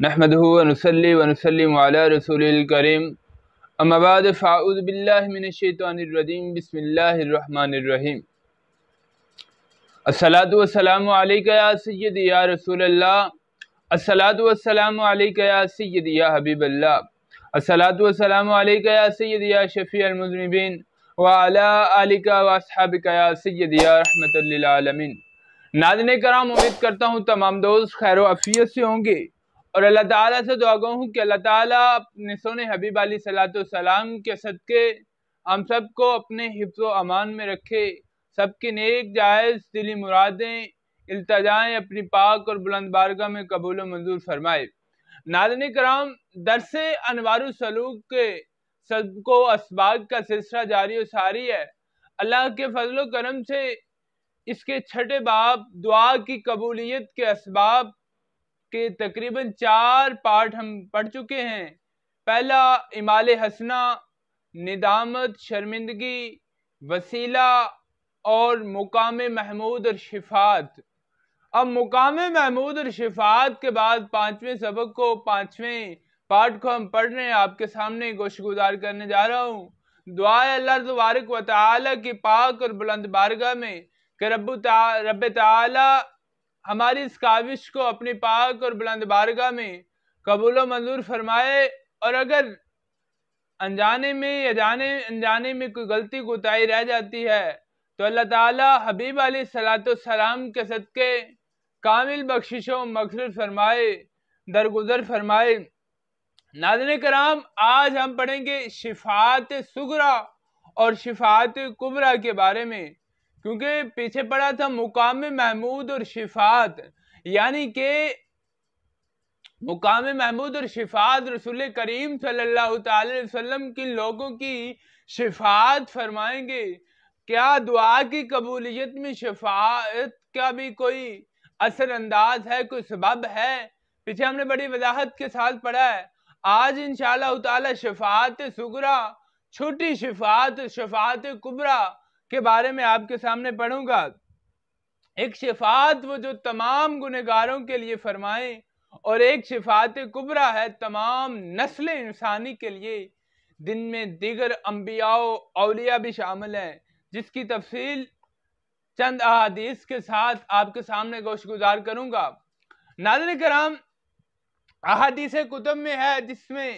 نحمده ونصلي ونسلم على رسول الكريم اما بعد فاعوذ بالله من الشیطان الرجیم بسم اللہ الرحمن الرحیم الصلاۃ والسلام علیک یا سیدی یا رسول اللہ الصلاۃ والسلام علیک یا سیدی یا حبیب اللہ الصلاۃ والسلام علیک یا سیدی یا شفیع المذنبین وعلی آلک واصحابک یا سیدی یا رحمت للعالمین۔ ناظرین کرام، امید کرتا ہوں تمام دوست خیر و عافیت سے ہوں گے اور اللہ تعالیٰ سے دعا گو ہوں کہ اللہ تعالیٰ اپنے سونے حبیب علیہ الصلوۃ والسلام کے صدقے ہم سب کو اپنے حفظ و امان میں رکھے، سب کی نیک جائز دلی مرادیں التجائیں اپنی پاک اور بلند بارگاہ میں قبول و منظور فرمائے۔ ناظرین کرام، درس انوار السلوک کے سبق و اسباق کا سلسلہ جاری و ساری ہے۔ اللہ کے فضل و کرم سے اس کے چھٹے باب دعا کی قبولیت کے اسباب کے تقریباً 4 پارٹ ہم پڑھ چکے ہیں۔ پہلا اعمال حسنہ، ندامت، شرمندگی، وسیلہ اور مقام محمود اور شفاعت۔ اب مقام محمود اور شفاعت کے بعد 5ویں سبق کو 5ویں پارٹ کو ہم پڑھ رہے ہیں، آپ کے سامنے گوش گزار کرنے جا رہا ہوں۔ دعا ہے اللہ تبارک و تعالی کی پاک اور بلند بارگاہ میں کہ رب تعالی ہماری اس کاوش کو اپنی پاک اور بلند بارگاہ میں قبول و منظور فرمائے، اور اگر انجانے میں یا انجانے میں کوئی غلطی کوتاہی رہ جاتی ہے تو اللہ تعالی حبیب علیہ الصلوۃ والسلام کے صدقے کامل بخشش و مغفرت فرمائے، درگزر فرمائے۔ ناظرین کرام، آج ہم پڑھیں گے شفاعت صغریٰ اور شفاعت کبریٰ کے بارے میں، کیونکہ پیچھے پڑا تھا مقام محمود اور شفاعت، یعنی کہ مقام محمود اور شفاعت رسول کریم صلی اللہ تعالی علیہ وسلم کن لوگوں کی شفاعت فرمائیں گے۔ کیا دعا کی قبولیت میں شفاعت کا بھی کوئی اثر انداز ہے، کوئی سبب ہے؟ پیچھے ہم نے بڑی وضاحت کے ساتھ پڑھا ہے۔ آج انشاءاللہ تعالی شفاعت صغریٰ، چھوٹی شفاعت، شفاعت کبریٰ کے بارے میں آپ کے سامنے پڑھوں گا۔ ایک شفاعت وہ جو تمام گنہگاروں کے لیے فرمائیں، اور ایک شفاعت کبریٰ ہے تمام نسل انسانی کے لیے، جن میں دیگر انبیاء و اولیاء بھی شامل ہیں، جس کی تفصیل چند احادیث کے ساتھ آپ کے سامنے گوش گزار کروں گا۔ ناظرین کرام، احادیث کتب میں ہے، جس میں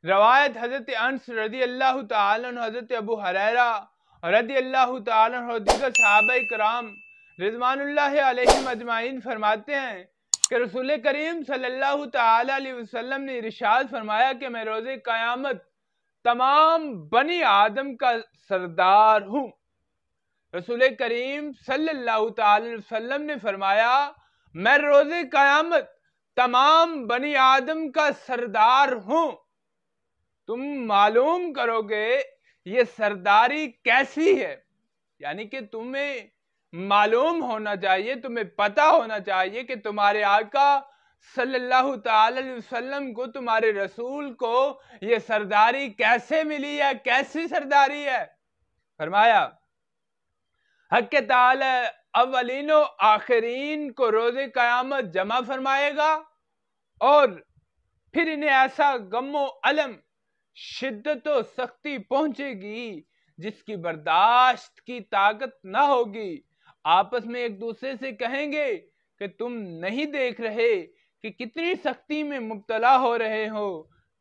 روایت حضرت انس رضی اللہ تعالیٰ عنہ، حضرت ابو ہریرہ رضی اللہ تعالیٰ عنہ، دیگر صحابہ کرام رضوان اللہ علیہم اجمعین فرماتے ہیں کہ رسول کریم صلی اللہ تعالیٰ علیہ وسلم نے ارشاد فرمایا کہ میں روز قیامت تمام بنی آدم کا سردار ہوں۔ رسول کریم صلی اللہ تعالیٰ علیہ وسلم نے فرمایا میں روز قیامت تمام بنی آدم کا سردار ہوں۔ تم معلوم کرو گے یہ سرداری کیسی ہے، یعنی کہ تمہیں معلوم ہونا چاہیے، تمہیں پتہ ہونا چاہیے کہ تمہارے آقا صلی اللہ تعالی علیہ وسلم کو، تمہارے رسول کو یہ سرداری کیسے ملی ہے، کیسی سرداری ہے۔ فرمایا حق تعالی اولین و آخرین کو روز قیامت جمع فرمائے گا، اور پھر انہیں ایسا غم و الم، شدت و سختی پہنچے گی جس کی برداشت کی طاقت نہ ہوگی۔ آپس میں ایک دوسرے سے کہیں گے کہ تم نہیں دیکھ رہے کہ کتنی سختی میں مبتلا ہو رہے ہو،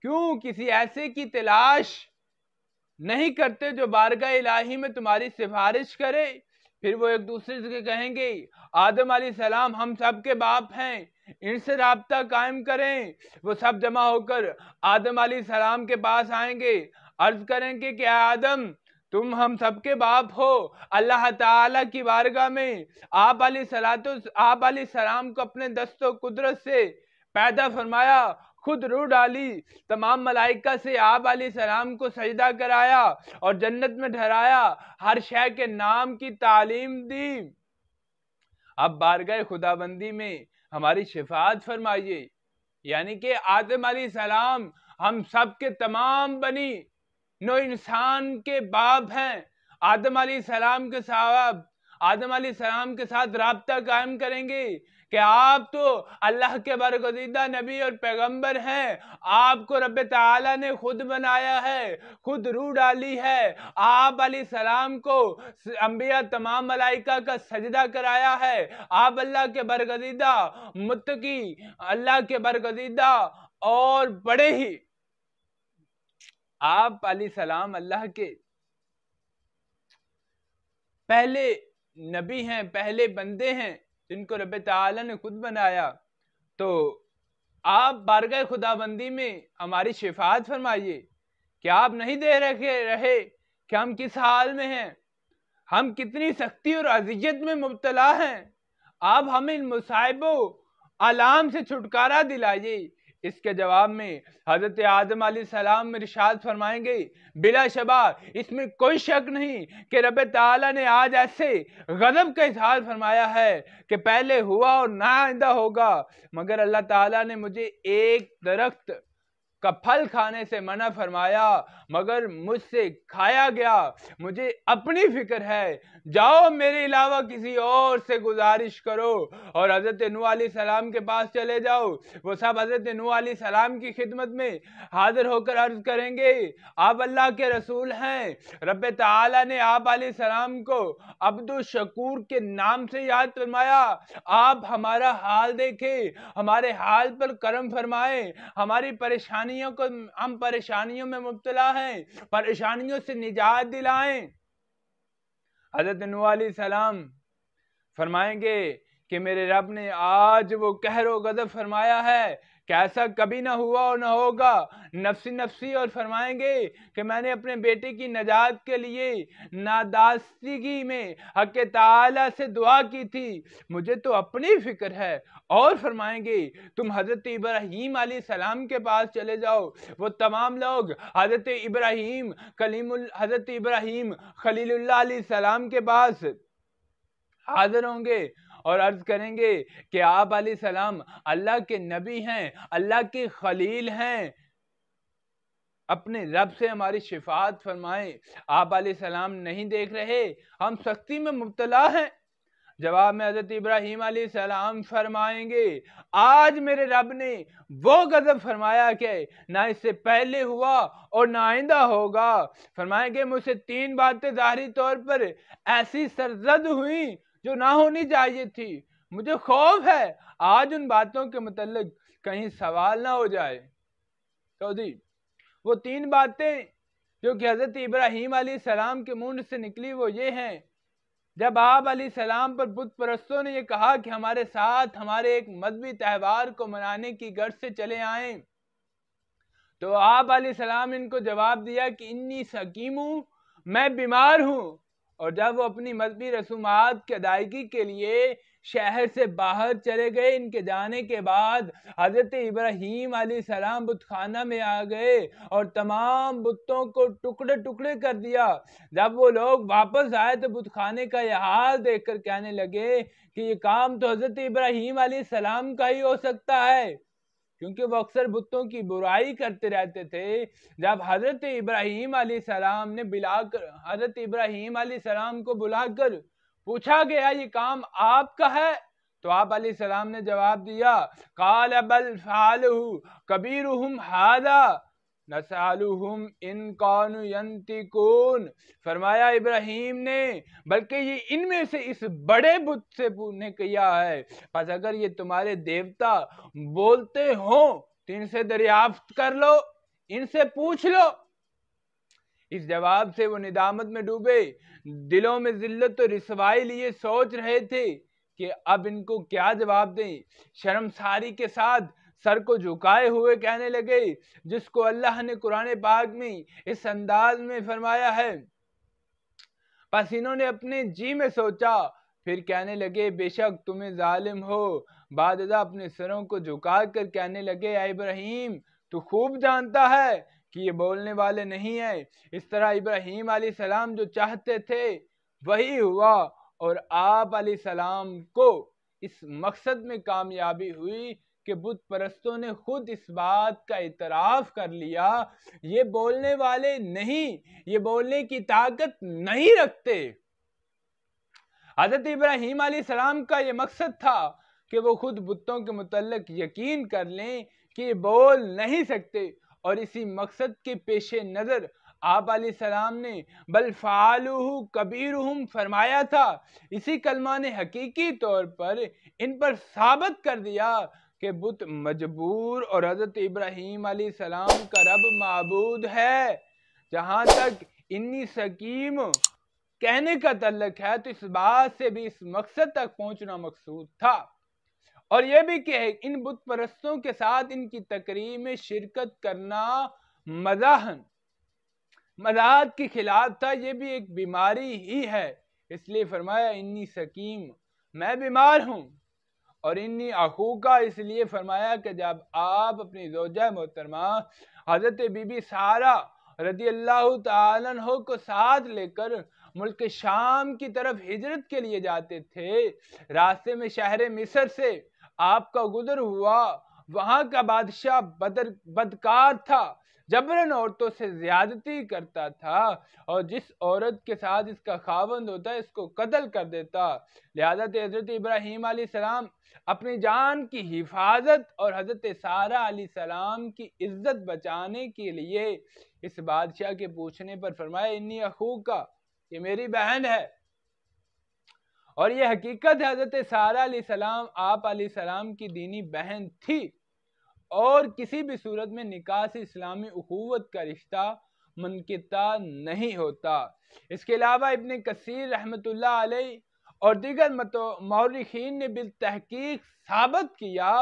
کیوں کسی ایسے کی تلاش نہیں کرتے جو بارگاہ الہی میں تمہاری سفارش کرے؟ پھر وہ ایک دوسرے سے کہیں گے آدم علیہ السلام ہم سب کے باپ ہیں، ان سے رابطہ قائم کریں۔ وہ سب جمع ہو کر آدم علیہ السلام کے پاس آئیں گے، عرض کریں گے کہ اے آدم تم ہم سب کے باپ ہو۔ اللہ تعالیٰ کی بارگاہ میں آپ علیہ السلام کو اپنے دست و قدرت سے پیدا فرمایا، خود روح ڈالی، تمام ملائکہ سے آپ علیہ السلام کو سجدہ کرایا اور جنت میں ٹھہرایا، ہر شے کے نام کی تعلیم دی۔ اب بارگاہ خداوندی میں ہماری شفاعت فرمائیے، یعنی کہ آدم علیہ السلام ہم سب کے تمام بنی نو انسان کے باپ ہیں۔ آدم علیہ السلام کے ساتھ رابطہ قائم کریں گے کہ آپ تو اللہ کے برگزیدہ نبی اور پیغمبر ہیں، آپ کو رب تعالیٰ نے خود بنایا ہے، خود روح ڈالی ہے، آپ علیہ السلام کو انبیاء تمام ملائکہ کا سجدہ کرایا ہے، آپ اللہ کے برگزیدہ متقی، اللہ کے برگزیدہ اور بڑے ہی، آپ علیہ السلام اللہ کے پہلے نبی ہیں، پہلے بندے ہیں جن کو رب تعالیٰ نے خود بنایا، تو آپ بارگاہ خدا بندی میں ہماری شفاعت فرمائیے کہ آپ نہیں دے رہے کہ ہم کس حال میں ہیں، ہم کتنی سختی اور اذیت میں مبتلا ہیں، آپ ہمیں ان مصائب و آلام سے چھٹکارا دلائیے۔ اس کے جواب میں حضرت آدم علیہ السلام ارشاد فرمائیں گے، بلا شبہ اس میں کوئی شک نہیں کہ رب تعالیٰ نے آج ایسے غضب کا اظہار فرمایا ہے کہ پہلے ہوا اور نہ آئندہ ہوگا، مگر اللہ تعالیٰ نے مجھے ایک درخت کا پھل کھانے سے منع فرمایا، مگر مجھ سے کھایا گیا، مجھے اپنی فکر ہے، جاؤ میرے علاوہ کسی اور سے گزارش کرو اور حضرت نوح علیہ السلام کے پاس چلے جاؤ۔ وہ سب حضرت نوح علیہ السلام کی خدمت میں حاضر ہو کر عرض کریں گے، آپ اللہ کے رسول ہیں، رب تعالیٰ نے آپ علیہ السلام کو عبد الشکور کے نام سے یاد فرمایا، آپ ہمارا حال دیکھیں، ہمارے حال پر کرم فرمائیں، ہماری ہم پریشانیوں میں مبتلا ہیں، پریشانیوں سے نجات دلائیں۔ حضرت نوح علیہ السلام فرمائیں گے کہ میرے رب نے آج وہ قہر و غضب فرمایا ہے کہ ایسا کبھی نہ ہوا اور نہ ہوگا، نفسی نفسی، اور فرمائیں گے کہ میں نے اپنے بیٹے کی نجات کے لیے نادانستگی میں حق تعالیٰ سے دعا کی تھی، مجھے تو اپنی فکر ہے، اور فرمائیں گے تم حضرت ابراہیم علیہ السلام کے پاس چلے جاؤ، وہ تمام لوگ حضرت ابراہیم خلیل اللہ علیہ السلام کے پاس حاضر ہوں گے اور عرض کریں گے کہ آپ علیہ السلام اللہ کے نبی ہیں، اللہ کے خلیل ہیں، اپنے رب سے ہماری شفاعت فرمائیں۔ آپ علیہ السلام نہیں دیکھ رہے ہم سختی میں مبتلا ہیں؟ جواب میں حضرت ابراہیم علیہ السلام فرمائیں گے، آج میرے رب نے وہ غضب فرمایا کہ نہ اس سے پہلے ہوا اور نہ آئندہ ہوگا۔ فرمائیں گے مجھ سے 3 باتیں ظاہری طور پر ایسی سرزد ہوئیں جو نہ ہونی چاہیے تھی، مجھے خوف ہے آج ان باتوں کے متعلق کہیں سوال نہ ہو جائے۔ تو وہ 3 باتیں جو کہ حضرت ابراہیم علیہ السلام کے منہ سے نکلی وہ یہ ہیں، جب آپ علیہ السلام پر بت پرستوں نے یہ کہا کہ ہمارے ساتھ ہمارے ایک مذہبی تہوار کو منانے کی غرض سے چلے آئیں، تو آپ علیہ السلام نے ان کو جواب دیا کہ انی سقیم ہوں، میں بیمار ہوں، اور جب وہ اپنی مذہبی رسومات کی ادائیگی کے لیے شہر سے باہر چلے گئے، ان کے جانے کے بعد حضرت ابراہیم علیہ السلام بت خانہ میں آ گئے اور تمام بتوں کو ٹکڑے ٹکڑے کر دیا۔ جب وہ لوگ واپس آئے تو بت خانے کا یہ حال دیکھ کر کہنے لگے کہ یہ کام تو حضرت ابراہیم علیہ السلام کا ہی ہو سکتا ہے، کیونکہ وہ اکثر بتوں کی برائی کرتے رہتے تھے۔ جب حضرت ابراہیم علیہ السلام کو بلا کر پوچھا گیا یہ کام آپ کا ہے، تو آپ علیہ السلام نے جواب دیا، قال بل فعلہ کبیرہم ھذا نسألہم ان کانوا ینطقون، فرمایا ابراہیم نے بلکہ یہ ان میں سے اس بڑے بت سے پوچھنے کیا ہے، پس اگر یہ تمہارے دیوتا بولتے ہوں تو ان سے دریافت کر لو، ان سے پوچھ لو۔ اس جواب سے وہ ندامت میں ڈوبے، دلوں میں ذلت و رسوائی لیے سوچ رہے تھے کہ اب ان کو کیا جواب دیں۔ شرمساری کے ساتھ سر کو جھکائے ہوئے کہنے لگے، جس کو اللہ نے قرآن پاک میں اس انداز میں فرمایا ہے۔ پس انہوں نے اپنے جی میں سوچا، پھر کہنے لگے بے شک تمہیں ظالم ہو۔ بعد ازاں اپنے سروں کو جھکا کر کہنے لگے، اے ابراہیم تو خوب جانتا ہے کہ یہ بولنے والے نہیں ہیں۔ اس طرح ابراہیم علیہ السلام جو چاہتے تھے وہی ہوا، اور آپ علیہ السلام کو اس مقصد میں کامیابی ہوئی کہ بت پرستوں نے خود اس بات کا اعتراف کر لیا، یہ بولنے والے نہیں، یہ بولنے کی طاقت نہیں رکھتے۔ حضرت ابراہیم علیہ السلام کا یہ مقصد تھا کہ وہ خود بتوں کے متعلق یقین کر لیں کہ یہ بول نہیں سکتے، اور اسی مقصد کے پیش نظر آپ علیہ السلام نے بل فعلوہ کبیرہم فرمایا تھا۔ اسی کلمہ نے حقیقی طور پر ان پر ثابت کر دیا کہ بت مجبور اور حضرت ابراہیم علیہ السلام کا رب معبود ہے۔ جہاں تک انی سکیم کہنے کا تعلق ہے تو اس بات سے بھی اس مقصد تک پہنچنا مقصود تھا، اور یہ بھی کہ ان بت پرستوں کے ساتھ ان کی تقریب میں شرکت کرنا مذاہب کے خلاف تھا۔ یہ بھی ایک بیماری ہی ہے، اس لیے فرمایا انی سکیم، میں بیمار ہوں، اور انی اخوکا اس لیے فرمایا کہ جب آپ اپنی زوجہ محترمہ حضرت بی بی سارہ رضی اللہ تعالیٰ عنہ کو ساتھ لے کر ملک شام کی طرف ہجرت کے لیے جاتے تھے، راستے میں شہر مصر سے آپ کا گزر ہوا۔ وہاں کا بادشاہ بدکار تھا، جبراً عورتوں سے زیادتی کرتا تھا، اور جس عورت کے ساتھ اس کا خاوند ہوتا ہے اس کو قتل کر دیتا۔ لہذا حضرت ابراہیم علیہ السلام اپنی جان کی حفاظت اور حضرت سارہ علیہ السلام کی عزت بچانے کے لیے اس بادشاہ کے پوچھنے پر فرمایا انی اخوکا، یہ میری بہن ہے۔ اور یہ حقیقت ہے، حضرت سارہ علیہ السلام آپ علیہ السلام کی دینی بہن تھی، اور کسی بھی صورت میں نکاح سے اسلامی اخوت کا رشتہ منقطع نہیں ہوتا۔ اس کے علاوہ ابن کثیر رحمۃ اللہ علیہ اور دیگر مورخین نے بالتحقیق ثابت کیا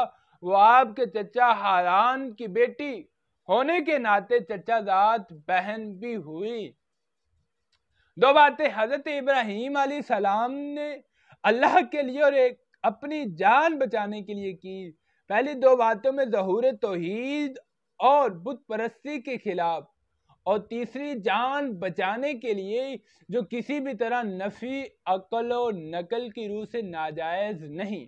وہ آپ کے چچا ہاران کی بیٹی ہونے کے ناطے چچا زاد بہن بھی ہوئی۔ دو باتیں حضرت ابراہیم علیہ السلام نے اللہ کے لیے اور ایک اپنی جان بچانے کے لیے کی۔ پہلی دو باتوں میں ظہور توحید اور بت پرستی کے خلاف، اور تیسری جان بچانے کے لیے جو کسی بھی طرح نفی عقل و نقل کی روح سے ناجائز نہیں۔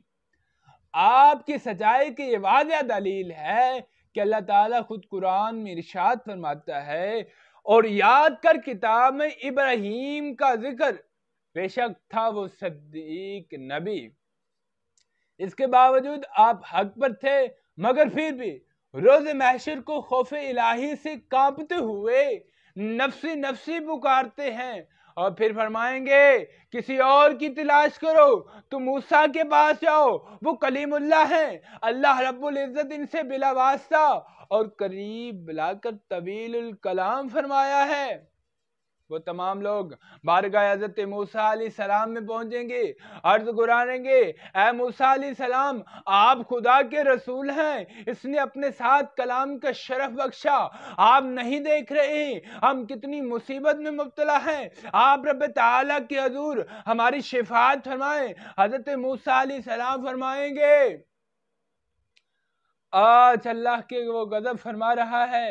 آپ کی سچائی کی یہ واضح دلیل ہے کہ اللہ تعالیٰ خود قرآن میں ارشاد فرماتا ہے اور یاد کر کتاب میں ابراہیم کا ذکر، بے شک تھا وہ صدیق نبی۔ اس کے باوجود آپ حق پر تھے، مگر پھر بھی روز محشر کو خوف الہی سے کانپتے ہوئے نفسی نفسی پکارتے ہیں، اور پھر فرمائیں گے کسی اور کی تلاش کرو، تم موسیٰ کے پاس جاؤ، وہ کلیم اللہ ہیں، اللہ رب العزت ان سے بلا واسطہ اور قریب بلا کر طویل الکلام فرمایا ہے۔ وہ تمام لوگ بارگاہ حضرت موسیٰ علیہ السلام میں پہنچیں گے، عرض گزاریں گے اے موسیٰ علیہ السلام، آپ خدا کے رسول ہیں، اس نے اپنے ساتھ کلام کا شرف بخشا، آپ نہیں دیکھ رہے ہم کتنی مصیبت میں مبتلا ہیں، آپ رب تعالیٰ کے حضور ہماری شفاعت فرمائیں۔ حضرت موسیٰ علیہ السلام فرمائیں گے آج اللہ کے وہ غضب فرما رہا ہے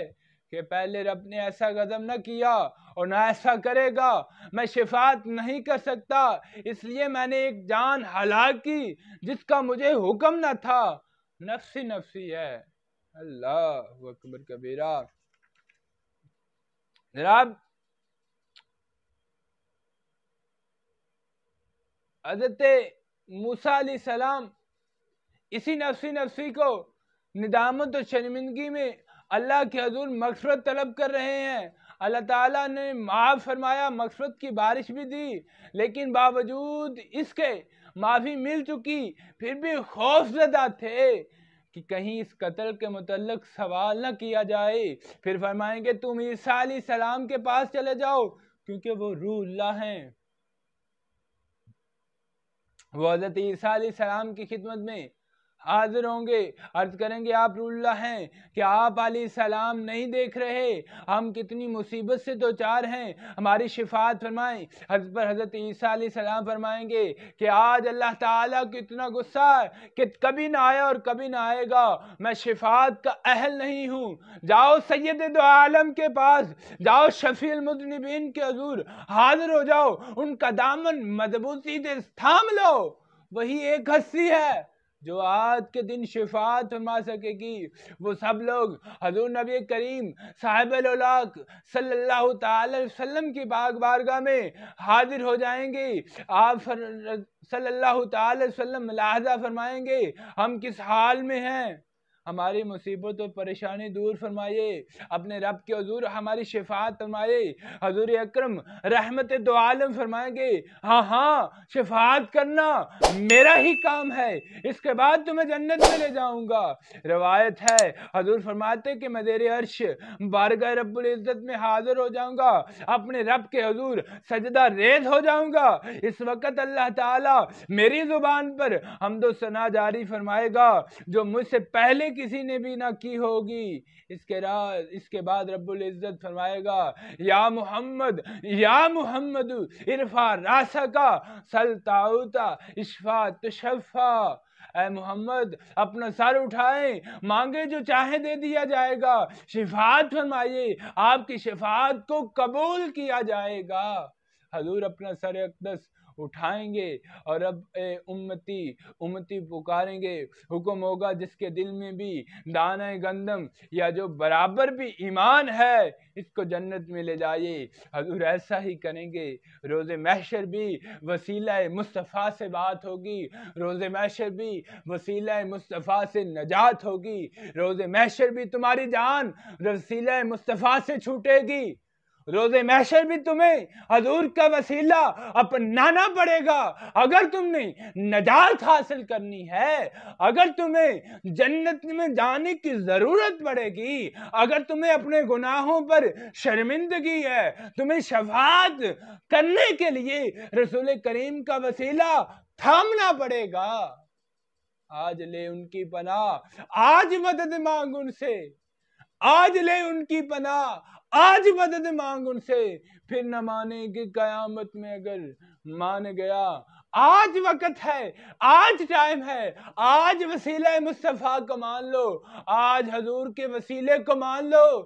کہ پہلے رب نے ایسا غضب نہ کیا اور نہ ایسا کرے گا، میں شفاعت نہیں کر سکتا، اس لیے میں نے ایک جان ہلاک کی جس کا مجھے حکم نہ تھا، نفسی نفسی ہے۔ اللہ اکبر کبیرہ۔ جناب حضرت موسیٰ علیہ السلام اسی نفسی نفسی کو ندامت و شرمندگی میں اللہ کے حضور مغفرت طلب کر رہے ہیں۔ اللہ تعالیٰ نے معاف فرمایا، مغفرت کی بارش بھی دی، لیکن باوجود اس کے معافی مل چکی پھر بھی خوف زدہ تھے کہ کہیں اس قتل کے متعلق سوال نہ کیا جائے۔ پھر فرمائیں گے تم عیسیٰ علیہ السلام کے پاس چلے جاؤ کیونکہ وہ روح اللہ ہیں۔ وہ حضرت عیسیٰ علیہ السلام کی خدمت میں حاضر ہوں گے، عرض کریں گے آپ روح اللہ ہیں کہ آپ علیہ السلام نہیں دیکھ رہے ہم کتنی مصیبت سے دوچار ہیں، ہماری شفاعت فرمائیں۔ حضرت عیسیٰ علیہ السلام فرمائیں گے کہ آج اللہ تعالیٰ کو اتنا غصہ ہے کہ کبھی نہ آیا اور کبھی نہ آئے گا، میں شفاعت کا اہل نہیں ہوں، جاؤ سید دو عالم کے پاس، جاؤ شفیع المذنبین کے حضور حاضر ہو جاؤ، ان کا دامن مضبوطی سے تھام لو، وہی ایک ہستی ہے جو آج کے دن شفاعت فرما سکے گی وہ سب لوگ حضور نبی کریم صاحب الاولاق صلی اللہ تعالی وسلم کی پاک بارگاہ میں حاضر ہو جائیں گے۔ آپ صلی اللہ تعالی وسلم ملاحظہ فرمائیں گے ہم کس حال میں ہیں، ہماری مصیبت و پریشانی دور فرمائیے، اپنے رب کے حضور ہماری شفاعت فرمائے۔ حضور اکرم رحمت دو عالم فرمائیں گے ہاں ہاں شفاعت کرنا میرا ہی کام ہے، اس کے بعد تمہیں جنت میں لے جاؤں گا۔ روایت ہے حضور فرماتے کہ میں زیر عرش بارگاہ رب العزت میں حاضر ہو جاؤں گا، اپنے رب کے حضور سجدہ ریز ہو جاؤں گا۔ اس وقت اللہ تعالیٰ میری زبان پر حمد و ثنا جاری فرمائے گا جو مجھ سے پہلے کسی نے بھی نہ کی ہوگی۔ اس کے بعد رب العزت فرمائے گا یا محمد ارفع راسکا سل تعوتا اشفا تشفا، اے محمد اپنا سر اٹھائیں، مانگے جو چاہے دے دیا جائے گا، شفاعت فرمائیے آپ کی شفاعت کو قبول کیا جائے گا۔ حضور اپنا سر اقدس اٹھائیں گے اور اب اے امتی پکاریں گے، حکم ہوگا جس کے دل میں بھی دانہ گندم یا جو برابر بھی ایمان ہے اس کو جنت میں لے جائیے۔ حضور ایسا ہی کریں گے۔ روز محشر بھی وسیلہ مصطفیٰ سے بات ہوگی، روز محشر بھی وسیلہ مصطفیٰ سے نجات ہوگی، روز محشر بھی تمہاری جان وسیلہ مصطفیٰ سے چھوٹے گی، روز محشر بھی تمہیں حضور کا وسیلہ اپنانا پڑے گا۔ اگر تم نے نجات حاصل کرنی ہے، اگر تمہیں جنت میں جانے کی ضرورت پڑے گی، اگر تمہیں اپنے گناہوں پر شرمندگی ہے، تمہیں شفاعت کرنے کے لیے رسول کریم کا وسیلہ تھامنا پڑے گا۔ آج لے ان کی پناہ، آج مدد مانگ ان سے، آج لے ان کی پناہ، آج مدد مانگ ان سے، پھر نہ مانے گی قیامت میں اگر مان گیا۔ آج وقت ہے، آج ٹائم ہے، آج وسیلہ مصطفیٰ کو مان لو، آج حضور کے وسیلے کو مان لو۔